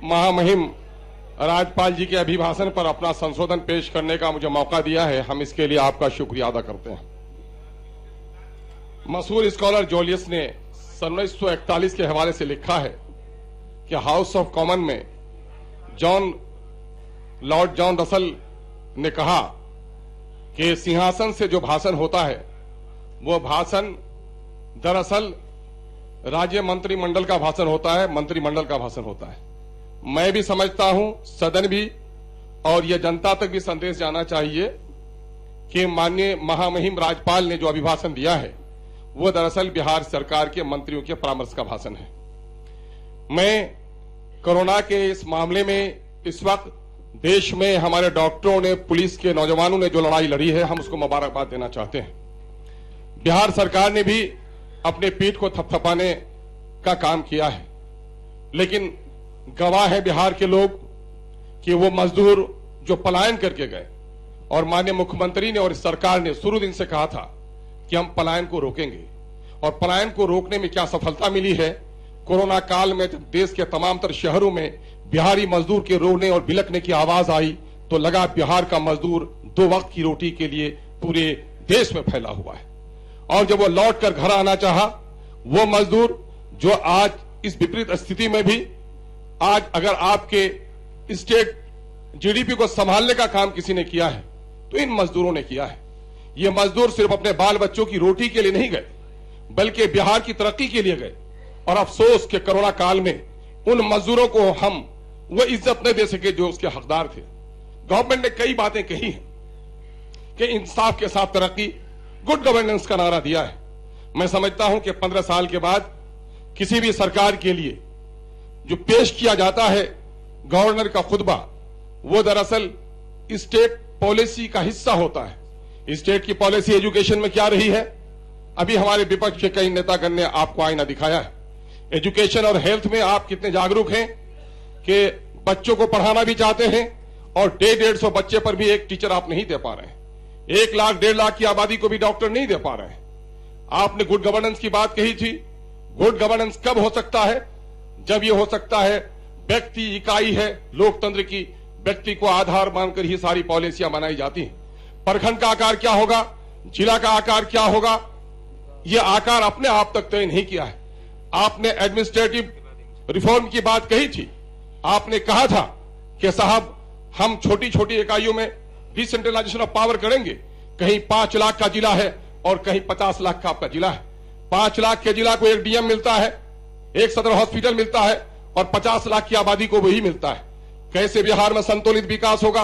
महामहिम राज्यपाल जी के अभिभाषण पर अपना संशोधन पेश करने का मुझे मौका दिया है, हम इसके लिए आपका शुक्रिया अदा करते हैं। मशहूर स्कॉलर जोलियस ने सन 1941 के हवाले से लिखा है कि हाउस ऑफ कॉमन में लॉर्ड जॉन रसल ने कहा कि सिंहासन से जो भाषण होता है वो भाषण दरअसल राज्य मंत्रिमंडल का भाषण होता है, मंत्रिमंडल का भाषण होता है। मैं भी समझता हूं, सदन भी, और यह जनता तक भी संदेश जाना चाहिए कि माननीय महामहिम राज्यपाल ने जो अभिभाषण दिया है वो दरअसल बिहार सरकार के मंत्रियों के परामर्श का भाषण है। मैं कोरोना के इस मामले में इस वक्त देश में हमारे डॉक्टरों ने, पुलिस के नौजवानों ने जो लड़ाई लड़ी है, हम उसको मुबारकबाद देना चाहते हैं। बिहार सरकार ने भी अपने पीठ को थपथपाने का काम किया है, लेकिन गवाह है बिहार के लोग कि वो मजदूर जो पलायन करके गए, और माननीय मुख्यमंत्री ने और सरकार ने शुरू दिन से कहा था कि हम पलायन को रोकेंगे, और पलायन को रोकने में क्या सफलता मिली है। कोरोना काल में जब देश के तमाम तर शहरों में बिहारी मजदूर के रोने और बिलखने की आवाज आई तो लगा बिहार का मजदूर 2 वक्त की रोटी के लिए पूरे देश में फैला हुआ है। और जब वो लौट कर घर आना चाहा, वो मजदूर जो आज इस विपरीत स्थिति में भी, आज अगर आपके स्टेट जीडीपी को संभालने का काम किसी ने किया है तो इन मजदूरों ने किया है। ये मजदूर सिर्फ अपने बाल बच्चों की रोटी के लिए नहीं गए, बल्कि बिहार की तरक्की के लिए गए। और अफसोस के कोरोना काल में उन मजदूरों को हम वो इज्जत नहीं दे सके जो उसके हकदार थे। गवर्नमेंट ने कई बातें कही हैं कि इंसाफ के साथ तरक्की, गुड गवर्नेंस का नारा दिया है। मैं समझता हूं कि 15 साल के बाद किसी भी सरकार के लिए जो पेश किया जाता है गवर्नर का खुतबा, वो दरअसल स्टेट पॉलिसी का हिस्सा होता है। स्टेट की पॉलिसी एजुकेशन में क्या रही है, अभी हमारे विपक्ष के कई नेतागण ने आपको आईना दिखाया है। एजुकेशन और हेल्थ में आप कितने जागरूक हैं कि बच्चों को पढ़ाना भी चाहते हैं और 150-150 बच्चे पर भी एक टीचर आप नहीं दे पा रहे हैं। 1 लाख 1.5 लाख की आबादी को भी डॉक्टर नहीं दे पा रहे हैं। आपने गुड गवर्नेंस की बात कही थी। गुड गवर्नेंस कब हो सकता है, जब ये हो सकता है व्यक्ति इकाई है लोकतंत्र की, व्यक्ति को आधार मानकर ही सारी पॉलिसियां बनाई जाती हैं। प्रखंड का आकार क्या होगा, जिला का आकार क्या होगा, यह आकार अपने आप तक तय नहीं किया है। आपने एडमिनिस्ट्रेटिव रिफॉर्म की बात कही थी। आपने कहा था कि साहब हम छोटी छोटी इकाइयों में डिसेंट्रलाइजेशन ऑफ पावर करेंगे। कहीं 5 लाख का जिला है और कहीं 50 लाख का आपका जिला है। 5 लाख के जिला को एक डीएम मिलता है, एक सदर हॉस्पिटल मिलता है, और 50 लाख की आबादी को वही मिलता है। कैसे बिहार में संतुलित विकास होगा?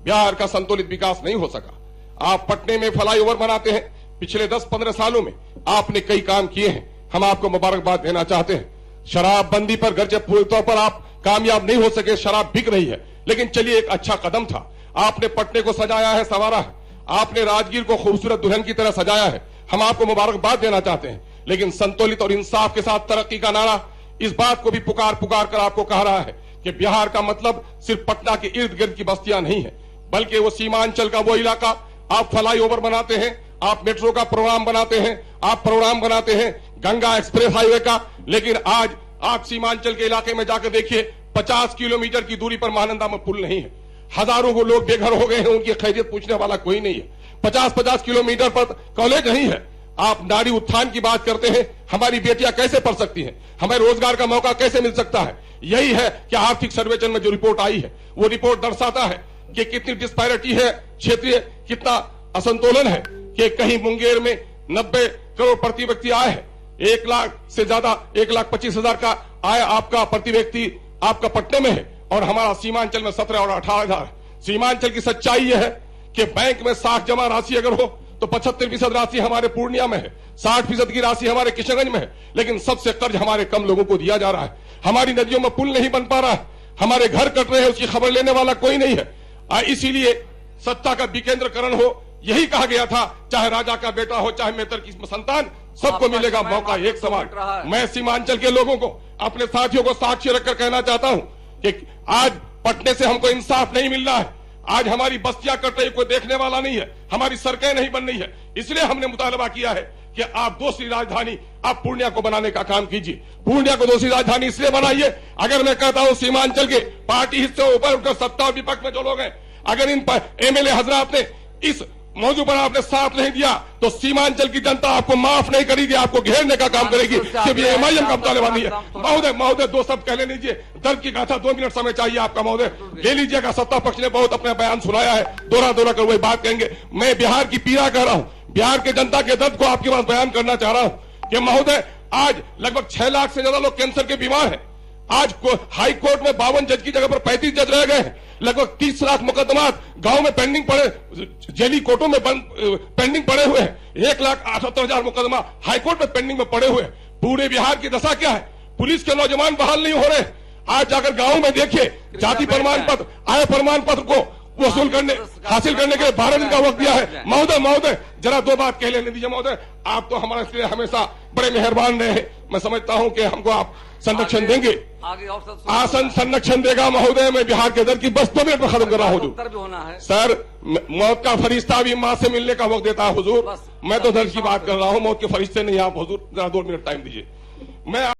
बिहार का संतुलित विकास नहीं हो सका। आप पटने में फ्लाईओवर बनाते हैं, पिछले 10-15 सालों में आपने कई काम किए हैं, हम आपको मुबारकबाद देना चाहते हैं। शराबबंदी पर गर्चे पूरे तौर पर आप कामयाब नहीं हो सके, शराब बिक रही है, लेकिन चलिए एक अच्छा कदम था। आपने पटने को सजाया है, संवारा है। आपने राजगीर को खूबसूरत दुल्हन की तरह सजाया है, हम आपको मुबारकबाद देना चाहते हैं। लेकिन संतुलित और इंसाफ के साथ तरक्की का नारा इस बात को भी पुकार पुकार कर आपको कह रहा है कि बिहार का मतलब सिर्फ पटना के इर्द गिर्द की बस्तियां नहीं है, बल्कि वो सीमांचल का वो इलाका। आप फ्लाईओवर बनाते हैं, आप मेट्रो का प्रोग्राम बनाते हैं, आप प्रोग्राम बनाते हैं गंगा एक्सप्रेस हाईवे का, लेकिन आज आप सीमांचल के इलाके में जाकर देखिए 50 किलोमीटर की दूरी पर महानंदा में पुल नहीं है। हजारों को लोग बेघर हो गए हैं, उनकी खैरियत पूछने वाला कोई नहीं है। 50-50 किलोमीटर पर कॉलेज नहीं है। आप नारी उत्थान की बात करते हैं, हमारी बेटियां कैसे पढ़ सकती हैं, हमें रोजगार का मौका कैसे मिल सकता है। यही है कि आर्थिक सर्वेक्षण में जो रिपोर्ट आई है वो रिपोर्ट दर्शाता है कि कितनी डिस्पैरिटी है, क्षेत्रीय कितना असंतुलन है, कि कहीं मुंगेर में 90 करोड़ प्रति व्यक्ति आय है, 1 लाख से ज्यादा 1,25,000 का आय आपका प्रति व्यक्ति आपका पटने में है, और हमारा सीमांचल में 17 और 18,000। सीमांचल की सच्चाई यह है कि बैंक में 60 जमा राशि अगर हो तो 75% राशि हमारे पूर्णिया में है, 60% की राशि हमारे किशनगंज में है, लेकिन सबसे कर्ज हमारे कम लोगों को दिया जा रहा है। हमारी नदियों में पुल नहीं बन पा रहा है, हमारे घर कट रहे हैं, उसकी खबर लेने वाला कोई नहीं है। इसीलिए सत्ता का विकेंद्रीकरण हो, यही कहा गया था, चाहे राजा का बेटा हो, चाहे मेहतर की संतान, सबको मिलेगा मौका एक समान। मैं सीमांचल के लोगों को, अपने साथियों को साक्षी रखकर कहना चाहता हूं कि आज पटने से हमको इंसाफ नहीं मिल रहा है। आज हमारी बस्तियां कट रही, कोई देखने वाला नहीं है, हमारी सड़कें नहीं बन रही है। इसलिए हमने मुतालबा किया है कि आप दूसरी राजधानी आप पूर्णिया को बनाने का काम कीजिए। पूर्णिया को दूसरी राजधानी इसलिए बनाइए, अगर मैं कहता हूं सीमांचल के पार्टी हिस्से ऊपर उठकर सत्ता और विपक्ष में जो लोग हैं, अगर इन एमएलए हजरात ने इस मौजू पर आपने साथ नहीं दिया तो सीमांचल की जनता आपको माफ नहीं करेगी, आपको घेरने का काम करेगी। सिर्फ ये एमआईएम का मुतालबा नहीं है। महोदय दो शब्द कहने लीजिए, दर्द की गाथा 2 मिनट समय चाहिए आपका महोदय, ले लीजिएगा। सत्ता पक्ष ने बहुत अपना बयान सुनाया है, दोहरा कर वही बात कहेंगे। मैं बिहार की पीड़ा कह रहा हूं, बिहार के जनता के दर्द को आपके पास बयान करना चाह रहा हूं कि महोदय आज लगभग 6 लाख से ज्यादा लोग कैंसर के बीमार हैं। आज हाई कोर्ट में 52 जज की जगह पर 35 जज रह गए हैं। लगभग 30 लाख मुकदमा गांव में पेंडिंग पड़े, जेली कोर्टों में पेंडिंग पड़े हुए हैं। 1,78,000 मुकदमा हाई कोर्ट में पेंडिंग में पड़े हुए हैं। पूरे बिहार की दशा क्या है? पुलिस के नौजवान बहाल नहीं हो रहे। आज जाकर गांव में देखिए, जाति प्रमाण पत्र, आय प्रमाण पत्र को वसूल करने हासिल करने के लिए 12 दिन का वक्त दिया है। महोदय जरा 2 बात कह लेने दीजिए। महोदय आप तो हमारे लिए हमेशा बड़े मेहरबान रहे हैं, मैं समझता हूं कि हमको आप संरक्षण देंगे, आसन संरक्षण देगा। महोदय मैं बिहार के दर की बस 2 मिनट में खत्म कर रहा हूँ हुजूर। सर मौत का फरिश्ता भी मां से मिलने का वक्त देता है हुजूर, मैं तो दर्द की बात कर रहा हूँ, मौत के फरिश्ते नहीं आप हुजूर। जरा 2 मिनट टाइम दीजिए। मैं